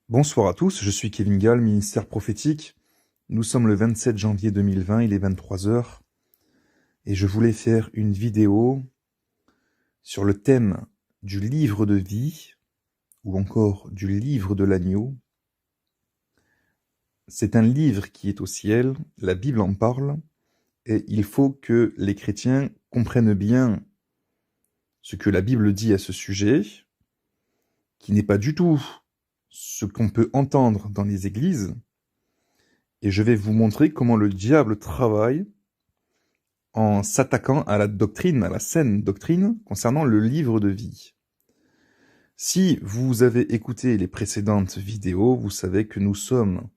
Bonsoir à tous, je suis Kevin Gall, ministère prophétique. Nous sommes le 27 janvier 2020, il est 23 heures, et je voulais faire une vidéo sur le thème du livre de vie, ou encore du livre de l'agneau. C'est un livre qui est au ciel, la Bible en parle, et il faut que les chrétiens comprennent bien ce que la Bible dit à ce sujet, qui n'est pas du tout ce qu'on peut entendre dans les églises, et je vais vous montrer comment le diable travaille en s'attaquant à la doctrine, à la saine doctrine concernant le livre de vie. Si vous avez écouté les précédentes vidéos, vous savez que nous sommes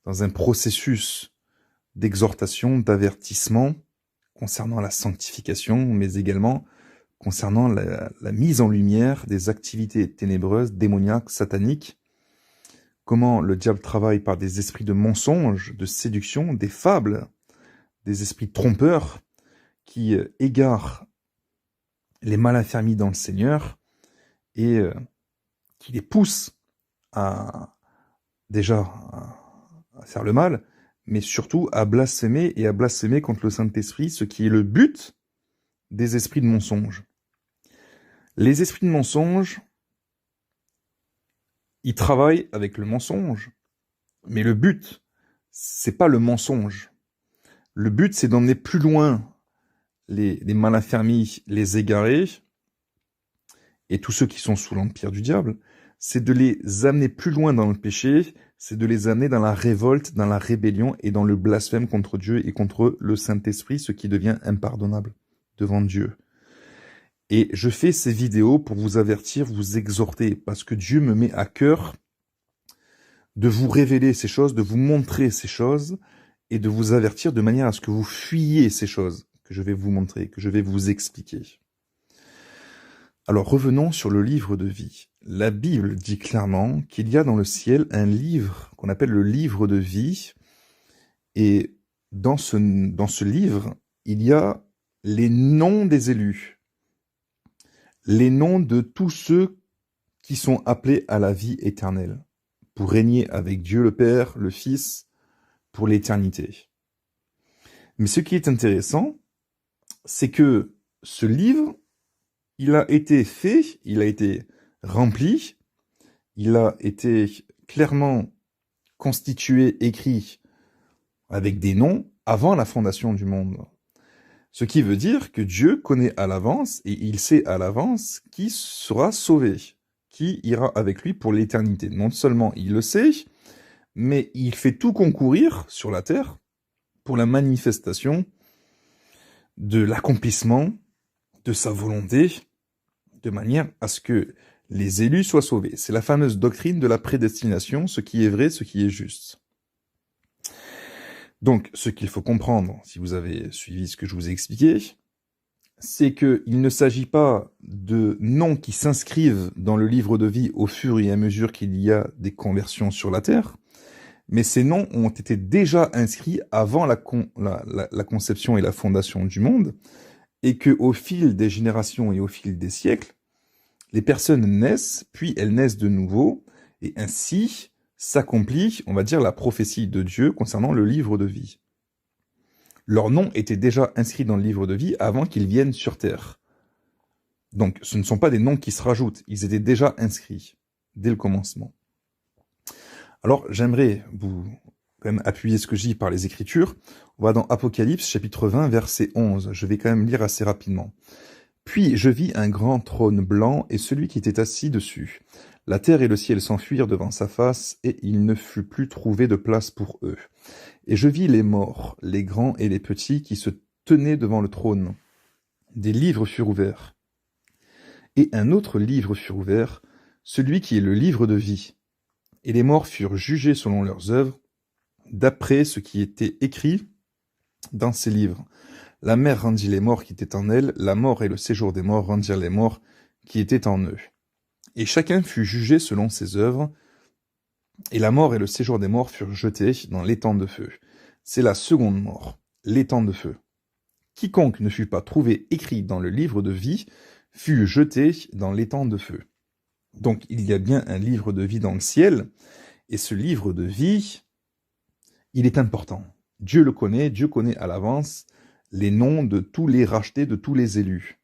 dans un processus d'exhortation, d'avertissement concernant la sanctification, mais également concernant la mise en lumière des activités ténébreuses, démoniaques, sataniques, comment le diable travaille par des esprits de mensonge, de séduction, des fables, des esprits trompeurs, qui égare les mal-affermis dans le Seigneur et qui les pousse à à faire le mal, mais surtout à blasphémer et à blasphémer contre le Saint-Esprit, ce qui est le but des esprits de mensonge. Les esprits de mensonge, ils travaillent avec le mensonge, mais le but, c'est pas le mensonge. Le but, c'est d'emmener plus loin les mal-affermis, les égarés, et tous ceux qui sont sous l'empire du diable, c'est de les amener plus loin dans le péché, c'est de les amener dans la révolte, dans la rébellion et dans le blasphème contre Dieu et contre le Saint-Esprit, ce qui devient impardonnable devant Dieu. Et je fais ces vidéos pour vous avertir, vous exhorter, parce que Dieu me met à cœur de vous révéler ces choses, de vous montrer ces choses, et de vous avertir de manière à ce que vous fuyiez ces choses que je vais vous montrer, que je vais vous expliquer. Alors revenons sur le livre de vie. La Bible dit clairement qu'il y a dans le ciel un livre qu'on appelle le livre de vie, et dans ce livre, il y a les noms des élus, les noms de tous ceux qui sont appelés à la vie éternelle, pour régner avec Dieu le Père, le Fils, pour l'éternité. Mais ce qui est intéressant, c'est que ce livre, il a été fait, il a été rempli, il a été clairement constitué, écrit avec des noms avant la fondation du monde. Ce qui veut dire que Dieu connaît à l'avance et il sait à l'avance qui sera sauvé, qui ira avec lui pour l'éternité. Non seulement il le sait, mais il fait tout concourir sur la terre pour la manifestation de l'accomplissement de sa volonté, de manière à ce que les élus soient sauvés. C'est la fameuse doctrine de la prédestination, ce qui est vrai, ce qui est juste. Donc, ce qu'il faut comprendre, si vous avez suivi ce que je vous ai expliqué, c'est qu'il ne s'agit pas de noms qui s'inscrivent dans le livre de vie au fur et à mesure qu'il y a des conversions sur la terre, mais ces noms ont été déjà inscrits avant la conception et la fondation du monde, et qu'au fil des générations et au fil des siècles, les personnes naissent, puis elles naissent de nouveau, et ainsi s'accomplit, on va dire, la prophétie de Dieu concernant le livre de vie. Leurs noms étaient déjà inscrits dans le livre de vie avant qu'ils viennent sur terre. Donc, ce ne sont pas des noms qui se rajoutent, ils étaient déjà inscrits, dès le commencement. Alors, j'aimerais vous quand même appuyer ce que je dis par les Écritures. On va dans Apocalypse, chapitre 20, verset 11. Je vais quand même lire assez rapidement. Puis je vis un grand trône blanc et celui qui était assis dessus. La terre et le ciel s'enfuirent devant sa face, et il ne fut plus trouvé de place pour eux. Et je vis les morts, les grands et les petits, qui se tenaient devant le trône. Des livres furent ouverts. Et un autre livre fut ouvert, celui qui est le livre de vie. Et les morts furent jugés selon leurs œuvres, d'après ce qui était écrit dans ces livres. La mer rendit les morts qui étaient en elle, la mort et le séjour des morts rendirent les morts qui étaient en eux. Et chacun fut jugé selon ses œuvres, et la mort et le séjour des morts furent jetés dans l'étang de feu. C'est la seconde mort, l'étang de feu. Quiconque ne fut pas trouvé écrit dans le livre de vie fut jeté dans l'étang de feu. Donc il y a bien un livre de vie dans le ciel, Et ce livre de vie, il est important. Dieu le connaît, Dieu connaît à l'avance les noms de tous les rachetés, de tous les élus.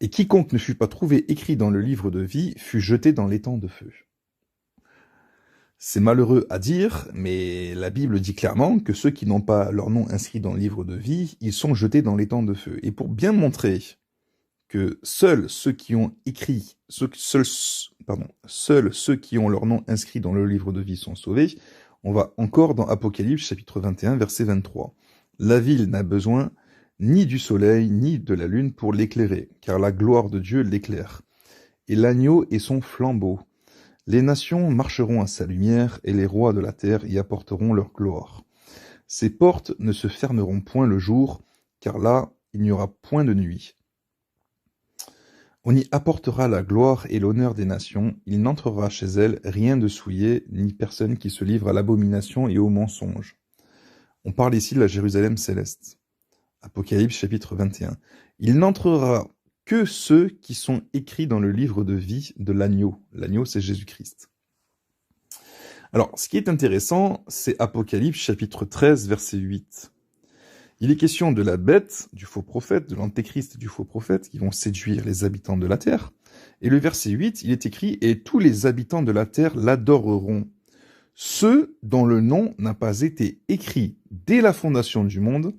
Et quiconque ne fut pas trouvé écrit dans le livre de vie fut jeté dans l'étang de feu. C'est malheureux à dire, mais la Bible dit clairement que ceux qui n'ont pas leur nom inscrit dans le livre de vie, ils sont jetés dans l'étang de feu. Et pour bien montrer que seuls ceux qui ont leur nom inscrit dans le livre de vie sont sauvés, on va encore dans Apocalypse chapitre 21, verset 23. La ville n'a besoin ni du soleil, ni de la lune pour l'éclairer, car la gloire de Dieu l'éclaire. Et l'agneau est son flambeau. Les nations marcheront à sa lumière, et les rois de la terre y apporteront leur gloire. Ses portes ne se fermeront point le jour, car là, il n'y aura point de nuit. On y apportera la gloire et l'honneur des nations, il n'entrera chez elles rien de souillé, ni personne qui se livre à l'abomination et au mensonge. On parle ici de la Jérusalem céleste. Apocalypse chapitre 21. Il n'entrera que ceux qui sont écrits dans le livre de vie de l'agneau. L'agneau, c'est Jésus-Christ. Alors, ce qui est intéressant, c'est Apocalypse chapitre 13, verset 8. Il est question de la bête, du faux prophète, de l'antéchrist et du faux prophète qui vont séduire les habitants de la terre. Et le verset 8, il est écrit « Et tous les habitants de la terre l'adoreront, ceux dont le nom n'a pas été écrit dès la fondation du monde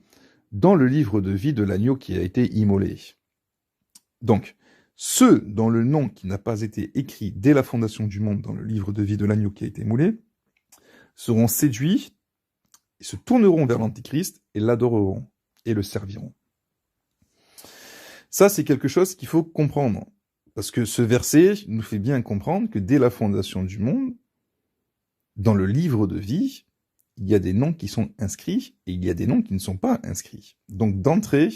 dans le livre de vie de l'agneau qui a été immolé. » Donc, ceux dont le nom qui n'a pas été écrit dès la fondation du monde dans le livre de vie de l'agneau qui a été immolé seront séduits, ils se tourneront vers l'Antichrist et l'adoreront et le serviront. Ça, c'est quelque chose qu'il faut comprendre. Parce que ce verset nous fait bien comprendre que dès la fondation du monde, dans le livre de vie, il y a des noms qui sont inscrits et il y a des noms qui ne sont pas inscrits. Donc d'entrée,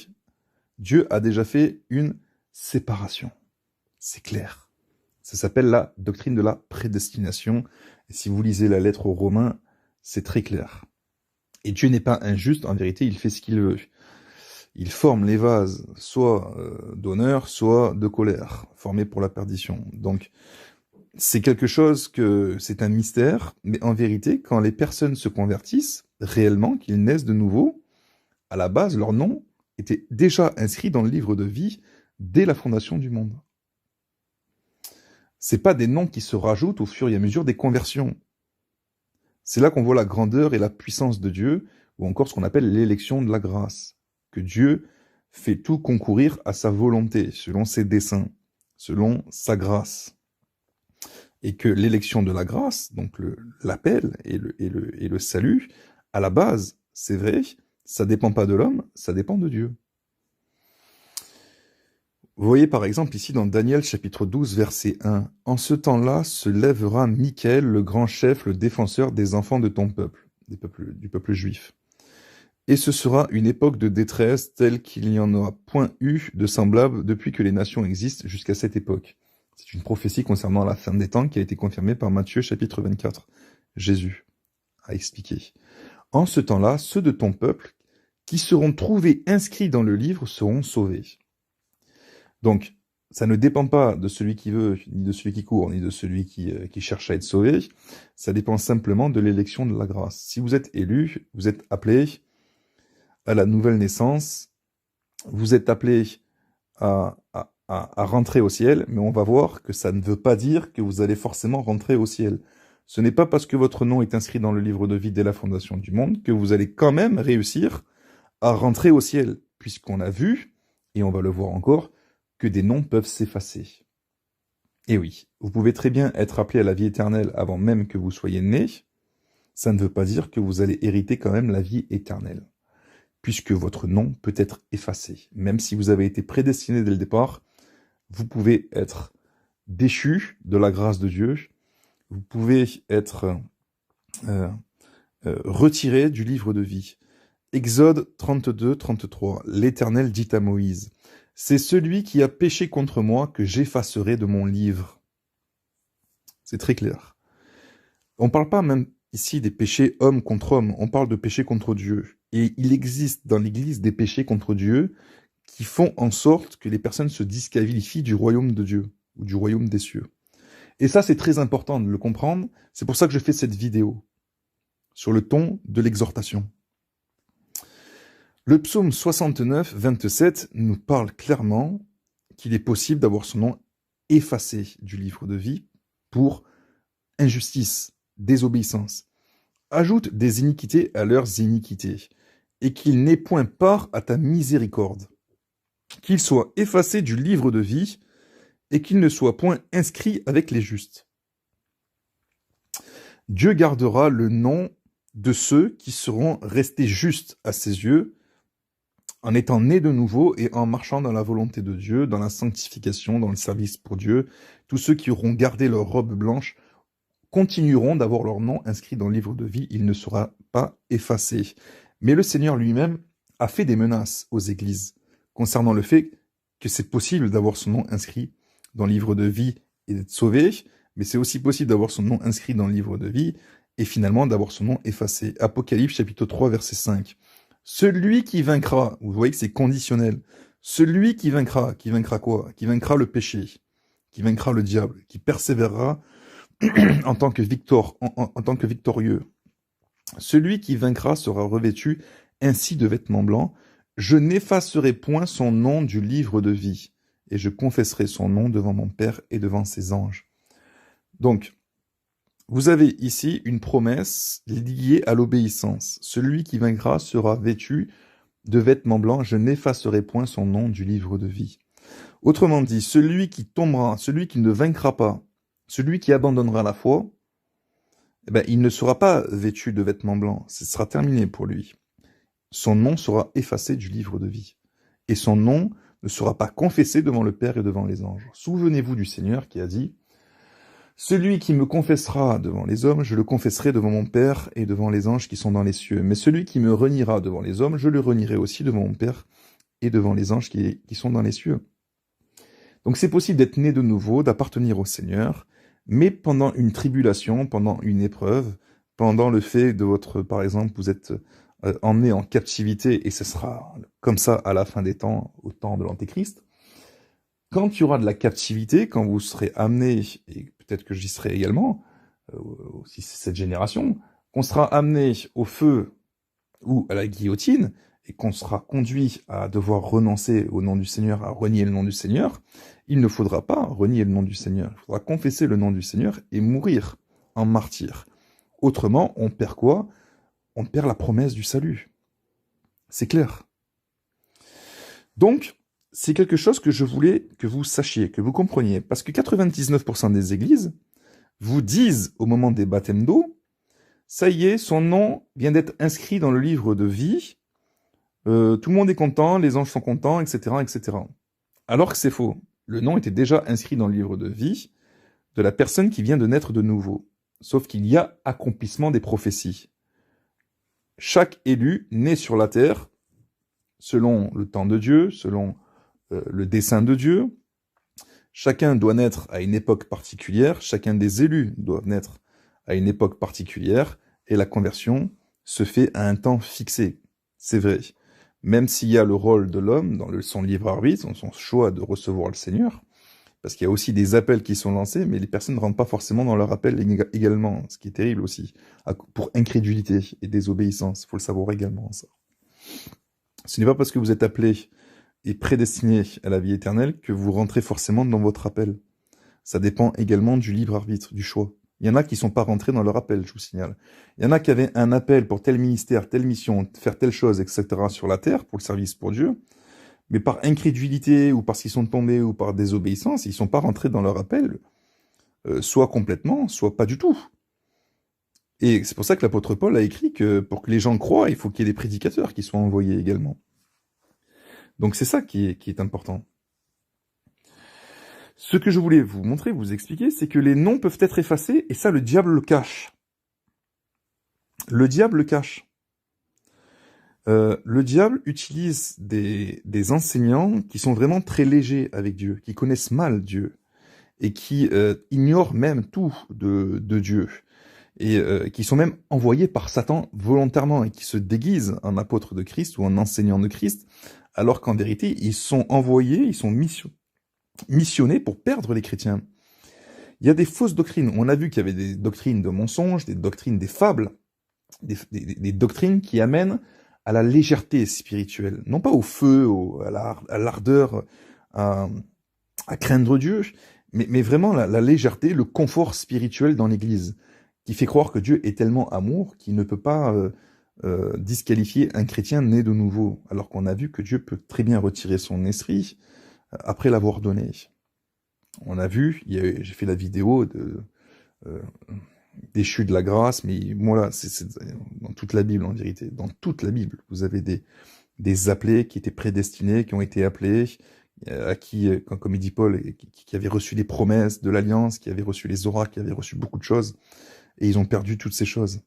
Dieu a déjà fait une séparation. C'est clair. Ça s'appelle la doctrine de la prédestination. Et si vous lisez la lettre aux Romains, c'est très clair. Et Dieu n'est pas injuste, en vérité, il fait ce qu'il veut. Il forme les vases, soit d'honneur, soit de colère, formés pour la perdition. Donc, c'est quelque chose c'est un mystère, mais en vérité, quand les personnes se convertissent, réellement, qu'ils naissent de nouveau, à la base, leur nom était déjà inscrit dans le livre de vie dès la fondation du monde. C'est pas des noms qui se rajoutent au fur et à mesure des conversions. C'est là qu'on voit la grandeur et la puissance de Dieu, ou encore ce qu'on appelle l'élection de la grâce. Que Dieu fait tout concourir à sa volonté, selon ses desseins, selon sa grâce. Et que l'élection de la grâce, donc l'appel et le salut, à la base, c'est vrai, ça dépend pas de l'homme, ça dépend de Dieu. Vous voyez par exemple ici dans Daniel chapitre 12 verset 1, « En ce temps-là se lèvera Michaël, le grand chef, le défenseur des enfants de ton peuple, du peuple juif. Et ce sera une époque de détresse telle qu'il n'y en aura point eu de semblable depuis que les nations existent jusqu'à cette époque. » C'est une prophétie concernant la fin des temps qui a été confirmée par Matthieu chapitre 24. Jésus a expliqué. « En ce temps-là, ceux de ton peuple qui seront trouvés inscrits dans le livre seront sauvés. » Donc, ça ne dépend pas de celui qui veut, ni de celui qui court, ni de celui qui cherche à être sauvé. Ça dépend simplement de l'élection de la grâce. Si vous êtes élu, vous êtes appelé à la nouvelle naissance, vous êtes appelé à rentrer au ciel, mais on va voir que ça ne veut pas dire que vous allez forcément rentrer au ciel. Ce n'est pas parce que votre nom est inscrit dans le livre de vie dès la fondation du monde que vous allez quand même réussir à rentrer au ciel, puisqu'on a vu, et on va le voir encore, que des noms peuvent s'effacer. Et oui, vous pouvez très bien être appelé à la vie éternelle avant même que vous soyez né, ça ne veut pas dire que vous allez hériter quand même la vie éternelle, puisque votre nom peut être effacé. Même si vous avez été prédestiné dès le départ, vous pouvez être déchu de la grâce de Dieu, vous pouvez être retiré du livre de vie. Exode 32, 33, l'Éternel dit à Moïse, « C'est celui qui a péché contre moi que j'effacerai de mon livre. » C'est très clair. On ne parle pas même ici des péchés homme contre homme, on parle de péchés contre Dieu. Et il existe dans l'Église des péchés contre Dieu qui font en sorte que les personnes se disqualifient du royaume de Dieu, ou du royaume des cieux. Et ça, c'est très important de le comprendre. C'est pour ça que je fais cette vidéo sur le ton de l'exhortation. Le psaume 69, 27 nous parle clairement qu'il est possible d'avoir son nom effacé du livre de vie pour injustice, désobéissance. Ajoute des iniquités à leurs iniquités, et qu'il n'ait point part à ta miséricorde. Qu'il soit effacé du livre de vie, et qu'il ne soit point inscrit avec les justes. Dieu gardera le nom de ceux qui seront restés justes à ses yeux, en étant nés de nouveau et en marchant dans la volonté de Dieu, dans la sanctification, dans le service pour Dieu. Tous ceux qui auront gardé leur robe blanche continueront d'avoir leur nom inscrit dans le livre de vie, il ne sera pas effacé. Mais le Seigneur lui-même a fait des menaces aux églises concernant le fait que c'est possible d'avoir son nom inscrit dans le livre de vie et d'être sauvé, mais c'est aussi possible d'avoir son nom inscrit dans le livre de vie et finalement d'avoir son nom effacé. Apocalypse chapitre 3 verset 5. Celui qui vaincra, vous voyez que c'est conditionnel, celui qui vaincra quoi? Qui vaincra le péché, qui vaincra le diable, qui persévérera en tant que victorieux. Celui qui vaincra sera revêtu ainsi de vêtements blancs. Je n'effacerai point son nom du livre de vie, et je confesserai son nom devant mon Père et devant ses anges. Donc, vous avez ici une promesse liée à l'obéissance. Celui qui vaincra sera vêtu de vêtements blancs, je n'effacerai point son nom du livre de vie. Autrement dit, celui qui tombera, celui qui ne vaincra pas, celui qui abandonnera la foi, eh ben, il ne sera pas vêtu de vêtements blancs, ce sera terminé pour lui. Son nom sera effacé du livre de vie. Et son nom ne sera pas confessé devant le Père et devant les anges. Souvenez-vous du Seigneur qui a dit « Celui qui me confessera devant les hommes, je le confesserai devant mon Père et devant les anges qui sont dans les cieux. Mais celui qui me reniera devant les hommes, je le renierai aussi devant mon Père et devant les anges qui sont dans les cieux. » Donc c'est possible d'être né de nouveau, d'appartenir au Seigneur, mais pendant une tribulation, pendant une épreuve, pendant le fait de votre, par exemple, vous êtes emmené en captivité, et ce sera comme ça à la fin des temps, au temps de l'Antéchrist, quand il y aura de la captivité, quand vous serez amené, et peut-être que j'y serai également, si c'est cette génération, qu'on sera amené au feu ou à la guillotine, et qu'on sera conduit à devoir renoncer au nom du Seigneur, à renier le nom du Seigneur, il ne faudra pas renier le nom du Seigneur. Il faudra confesser le nom du Seigneur et mourir en martyr. Autrement, on perd quoi? On perd la promesse du salut. C'est clair. Donc, c'est quelque chose que je voulais que vous sachiez, que vous compreniez. Parce que 99% des églises vous disent au moment des baptêmes d'eau, ça y est, son nom vient d'être inscrit dans le livre de vie, tout le monde est content, les anges sont contents, etc., etc. Alors que c'est faux. Le nom était déjà inscrit dans le livre de vie de la personne qui vient de naître de nouveau. Sauf qu'il y a accomplissement des prophéties. Chaque élu né sur la terre, selon le temps de Dieu, selon le dessein de Dieu, chacun doit naître à une époque particulière, chacun des élus doit naître à une époque particulière, et la conversion se fait à un temps fixé. C'est vrai. Même s'il y a le rôle de l'homme dans son libre arbitre, dans son choix de recevoir le Seigneur, parce qu'il y a aussi des appels qui sont lancés, mais les personnes ne rentrent pas forcément dans leur appel également, ce qui est terrible aussi, pour incrédulité et désobéissance. Il faut le savoir également, ça. Ce n'est pas parce que vous êtes appelé et prédestiné à la vie éternelle que vous rentrez forcément dans votre appel. Ça dépend également du libre arbitre, du choix. Il y en a qui ne sont pas rentrés dans leur appel, je vous signale. Il y en a qui avaient un appel pour tel ministère, telle mission, faire telle chose, etc. sur la terre, pour le service pour Dieu, mais par incrédulité, ou parce qu'ils sont tombés, ou par désobéissance, ils ne sont pas rentrés dans leur appel, soit complètement, soit pas du tout. Et c'est pour ça que l'apôtre Paul a écrit que pour que les gens croient, il faut qu'il y ait des prédicateurs qui soient envoyés également. Donc c'est ça qui est important. Ce que je voulais vous montrer, vous expliquer, c'est que les noms peuvent être effacés, et ça, le diable le cache. Le diable le cache. Le diable utilise des enseignants qui sont vraiment très légers avec Dieu, qui connaissent mal Dieu, et qui ignorent même tout de Dieu, et qui sont même envoyés par Satan volontairement, et qui se déguisent en apôtres de Christ ou en enseignants de Christ, alors qu'en vérité, ils sont envoyés, ils sont missionnés pour perdre les chrétiens. Il y a des fausses doctrines. On a vu qu'il y avait des doctrines de mensonges, des doctrines des fables, des doctrines qui amènent à la légèreté spirituelle. Non pas au feu, à l'ardeur, à craindre Dieu, mais vraiment la légèreté, le confort spirituel dans l'Église, qui fait croire que Dieu est tellement amour qu'il ne peut pas disqualifier un chrétien né de nouveau, alors qu'on a vu que Dieu peut très bien retirer son esprit après l'avoir donné. On a vu, j'ai fait la vidéo déchu de la grâce, mais voilà, c'est dans toute la Bible en vérité, dans toute la Bible, vous avez des appelés qui étaient prédestinés, qui ont été appelés, à qui, comme il dit Paul, qui avaient reçu les promesses de l'Alliance, qui avaient reçu les oracles, qui avaient reçu beaucoup de choses, et ils ont perdu toutes ces choses.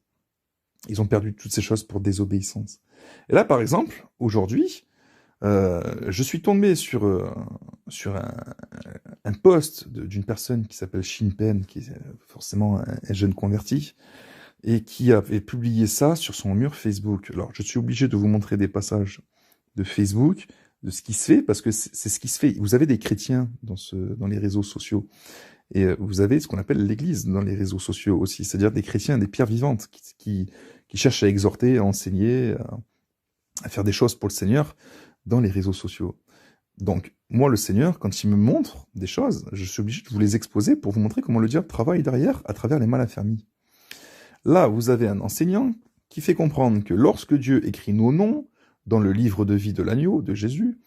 Ils ont perdu toutes ces choses pour désobéissance. Et là, par exemple, aujourd'hui, je suis tombé sur un post d'une personne qui s'appelle Shin Pen, qui est forcément un jeune converti, et qui avait publié ça sur son mur Facebook. Alors, je suis obligé de vous montrer des passages de Facebook, de ce qui se fait, parce que c'est ce qui se fait. Vous avez des chrétiens dans les réseaux sociaux, et vous avez ce qu'on appelle l'Église dans les réseaux sociaux aussi, c'est-à-dire des chrétiens, des pierres vivantes, qui cherchent à exhorter, à enseigner, à faire des choses pour le Seigneur dans les réseaux sociaux. Donc, moi, le Seigneur, quand il me montre des choses, je suis obligé de vous les exposer pour vous montrer comment le diable travaille derrière à travers les malaffermis. Là, vous avez un enseignant qui fait comprendre que lorsque Dieu écrit nos noms dans le livre de vie de l'agneau, de Jésus,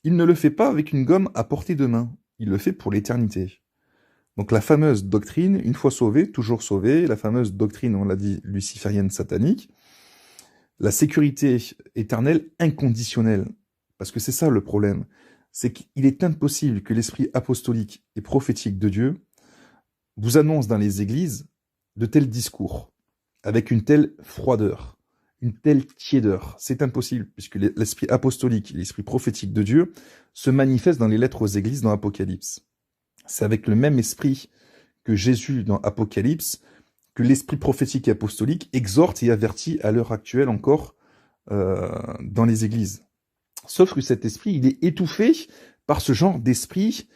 il ne le fait pas avec une gomme à portée de main, il le fait pour l'éternité. Donc la fameuse doctrine, une fois sauvé, toujours sauvé, la fameuse doctrine, on l'a dit, luciférienne satanique, la sécurité éternelle inconditionnelle. Parce que c'est ça le problème, c'est qu'il est impossible que l'esprit apostolique et prophétique de Dieu vous annonce dans les églises de tels discours, avec une telle froideur, une telle tiédeur. C'est impossible, puisque l'esprit apostolique et l'esprit prophétique de Dieu se manifestent dans les lettres aux églises dans Apocalypse. C'est avec le même esprit que Jésus dans Apocalypse, que l'esprit prophétique et apostolique exhorte et avertit à l'heure actuelle encore dans les églises. Sauf que cet esprit, il est étouffé par ce genre d'esprit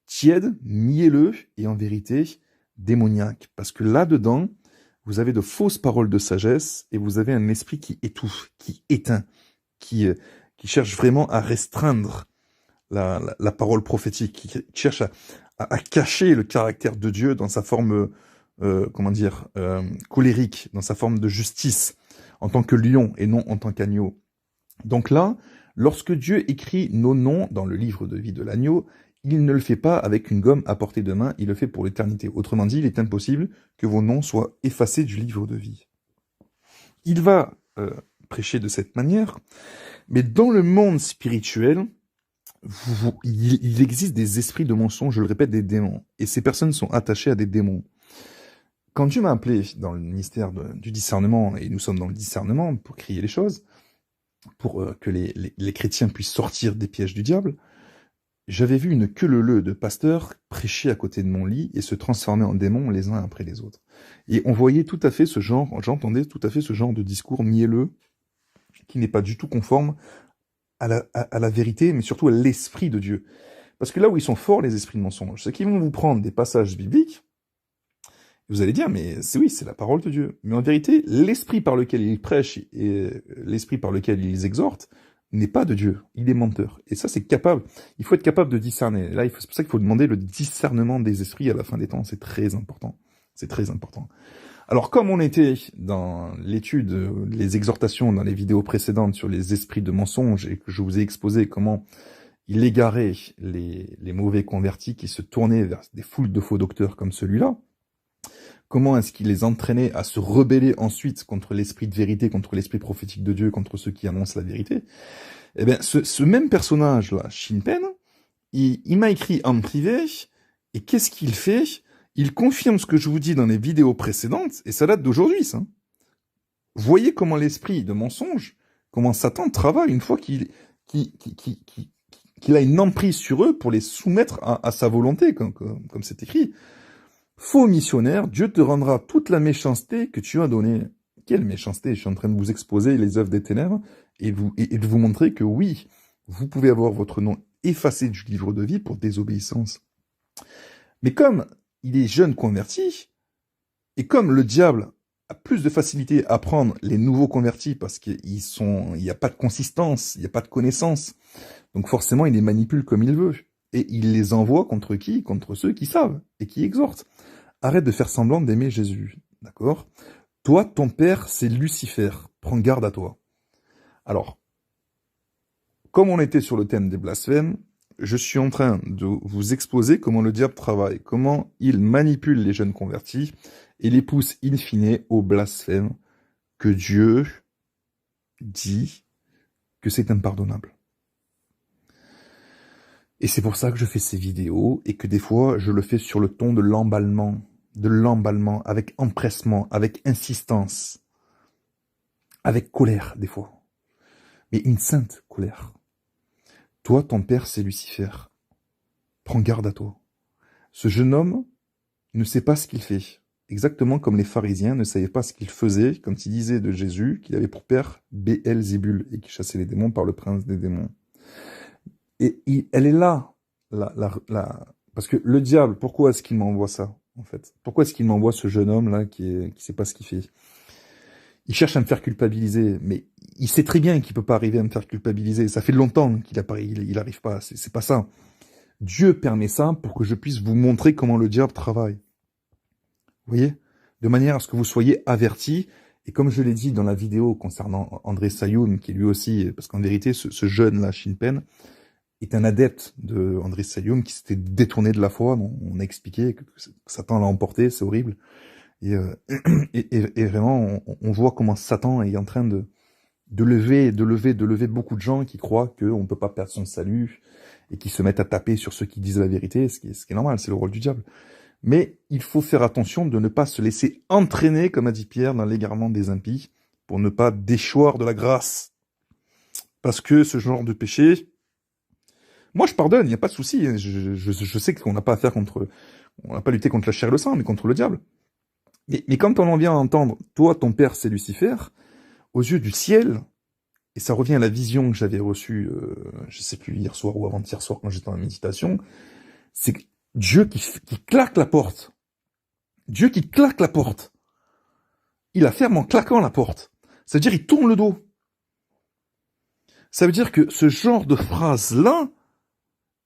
tiède, mielleux et en vérité démoniaque. Parce que là-dedans, vous avez de fausses paroles de sagesse et vous avez un esprit qui étouffe, qui éteint, qui cherche vraiment à restreindre la parole prophétique, qui cherche à cacher le caractère de Dieu dans sa forme, colérique, dans sa forme de justice, en tant que lion et non en tant qu'agneau. Donc là, lorsque Dieu écrit nos noms dans le livre de vie de l'agneau, il ne le fait pas avec une gomme à portée de main, il le fait pour l'éternité. Autrement dit, il est impossible que vos noms soient effacés du livre de vie. Il va prêcher de cette manière, mais dans le monde spirituel, il existe des esprits de mensonge, je le répète, des démons. Et ces personnes sont attachées à des démons. Quand Dieu m'a appelé dans le ministère du discernement, et nous sommes dans le discernement pour crier les choses, pour que les chrétiens puissent sortir des pièges du diable, j'avais vu une queue-leu-leu de pasteurs prêcher à côté de mon lit et se transformer en démons les uns après les autres. Et on voyait tout à fait ce genre, j'entendais tout à fait ce genre de discours mielleux qui n'est pas du tout conforme à la vérité, mais surtout à l'esprit de Dieu. Parce que là où ils sont forts, les esprits de mensonge, c'est qu'ils vont vous prendre des passages bibliques, et vous allez dire, mais c'est la parole de Dieu. Mais en vérité, l'esprit par lequel ils prêchent et l'esprit par lequel ils exhortent n'est pas de Dieu, il est menteur. Et ça, il faut être capable de discerner. Là, c'est pour ça qu'il faut demander le discernement des esprits à la fin des temps, c'est très important. C'est très important. Alors, comme on était dans l'étude, les exhortations dans les vidéos précédentes sur les esprits de mensonge et que je vous ai exposé comment il égarait les mauvais convertis qui se tournaient vers des foules de faux docteurs comme celui-là, comment est-ce qu'il les entraînait à se rebeller ensuite contre l'esprit de vérité, contre l'esprit prophétique de Dieu, contre ceux qui annoncent la vérité. Eh bien, ce même personnage-là, Shin Pen, il m'a écrit en privé, et qu'est-ce qu'il fait? Il confirme ce que je vous dis dans les vidéos précédentes, et ça date d'aujourd'hui, ça. Voyez comment l'esprit de mensonge, comment Satan travaille une fois qu'il a une emprise sur eux pour les soumettre à sa volonté, comme c'est écrit. Faux missionnaire, Dieu te rendra toute la méchanceté que tu as donnée. Quelle méchanceté? Je suis en train de vous exposer les œuvres des ténèbres et de vous montrer que oui, vous pouvez avoir votre nom effacé du livre de vie pour désobéissance. Mais comme il est jeune converti, et comme le diable a plus de facilité à prendre les nouveaux convertis parce il n'y a pas de consistance, il n'y a pas de connaissance, donc forcément il les manipule comme il veut. Et il les envoie contre qui? Contre ceux qui savent et qui exhortent. Arrête de faire semblant d'aimer Jésus, d'accord? Toi, ton père, c'est Lucifer. Prends garde à toi. Alors, comme on était sur le thème des blasphèmes, je suis en train de vous exposer comment le diable travaille, comment il manipule les jeunes convertis et les pousse in fine au blasphème que Dieu dit que c'est impardonnable. Et c'est pour ça que je fais ces vidéos et que des fois je le fais sur le ton de l'emballement, avec empressement, avec insistance, avec colère des fois, mais une sainte colère. Toi, ton père, c'est Lucifer. Prends garde à toi. Ce jeune homme ne sait pas ce qu'il fait, exactement comme les pharisiens ne savaient pas ce qu'ils faisaient quand ils disaient de Jésus qu'il avait pour père Béelzébul et qu'il chassait les démons par le prince des démons. Et elle est là, parce que le diable, pourquoi est-ce qu'il m'envoie ça, en fait? Pourquoi est-ce qu'il m'envoie ce jeune homme-là qui sait pas ce qu'il fait? Il cherche à me faire culpabiliser, mais il sait très bien qu'il peut pas arriver à me faire culpabiliser. Ça fait longtemps qu'il il arrive pas, c'est pas ça. Dieu permet ça pour que je puisse vous montrer comment le diable travaille. Vous voyez? De manière à ce que vous soyez avertis. Et comme je l'ai dit dans la vidéo concernant André Sayoun, qui lui aussi, parce qu'en vérité, ce jeune-là, Shin Pen, est un adepte de André Sayoun qui s'était détourné de la foi. On a expliqué que Satan l'a emporté, c'est horrible. Et vraiment, on voit comment Satan est en train de lever beaucoup de gens qui croient qu'on ne peut pas perdre son salut et qui se mettent à taper sur ceux qui disent la vérité, ce qui est normal, c'est le rôle du diable. Mais il faut faire attention de ne pas se laisser entraîner, comme a dit Pierre, dans l'égarement des impies, pour ne pas déchoir de la grâce. Parce que ce genre de péché, moi je pardonne, il n'y a pas de souci. Je sais qu'on n'a pas à faire on n'a pas lutté contre la chair et le sang, mais contre le diable. Mais quand on en vient à entendre, toi, ton père, c'est Lucifer, aux yeux du ciel, et ça revient à la vision que j'avais reçue, je sais plus, hier soir ou avant-hier soir quand j'étais en méditation, c'est Dieu qui claque la porte. Dieu qui claque la porte. Il la ferme en claquant la porte. Ça veut dire il tourne le dos. Ça veut dire que ce genre de phrase-là,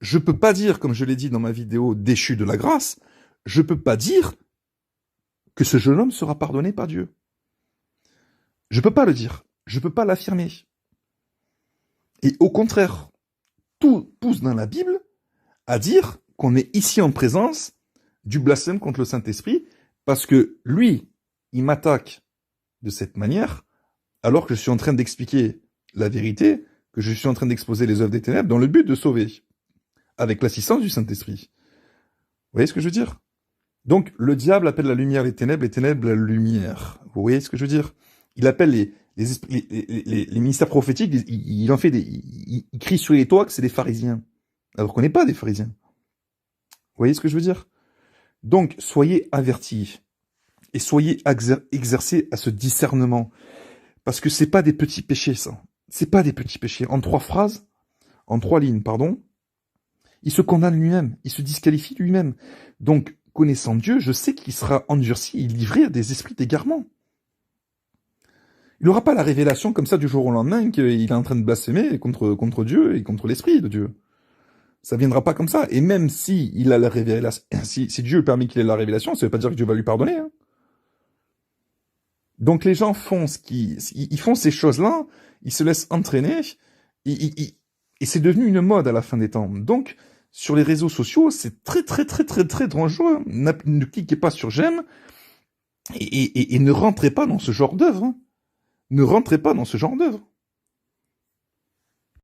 je peux pas dire, comme je l'ai dit dans ma vidéo déchu de la grâce, je peux pas dire que ce jeune homme sera pardonné par Dieu. Je peux pas le dire. Je peux pas l'affirmer. Et au contraire, tout pousse dans la Bible à dire qu'on est ici en présence du blasphème contre le Saint-Esprit, parce que lui, il m'attaque de cette manière, alors que je suis en train d'expliquer la vérité, que je suis en train d'exposer les œuvres des ténèbres dans le but de sauver, avec l'assistance du Saint-Esprit. Vous voyez ce que je veux dire? Donc, le diable appelle la lumière les ténèbres la lumière. Vous voyez ce que je veux dire? Il appelle les ministères prophétiques, il en fait il crie sur les toits que c'est des pharisiens. Alors qu'on n'est pas des pharisiens. Vous voyez ce que je veux dire? Donc, soyez avertis. Et soyez exercés à ce discernement. Parce que c'est pas des petits péchés, ça. C'est pas des petits péchés. En 3 lignes, pardon, il se condamne lui-même. Il se disqualifie lui-même. Donc, connaissant Dieu, je sais qu'il sera endurci et livré à des esprits d'égarement. Il n'aura pas la révélation comme ça du jour au lendemain qu'il est en train de blasphémer contre Dieu et contre l'esprit de Dieu. Ça viendra pas comme ça. Et même si il a la révélation, si Dieu permet qu'il ait la révélation, ça veut pas dire que Dieu va lui pardonner. Hein. Donc les gens font ils font ces choses-là, ils se laissent entraîner, et c'est devenu une mode à la fin des temps. Donc, sur les réseaux sociaux, c'est très dangereux. Ne cliquez pas sur j'aime, et ne rentrez pas dans ce genre d'œuvre. Hein. Ne rentrez pas dans ce genre d'œuvre.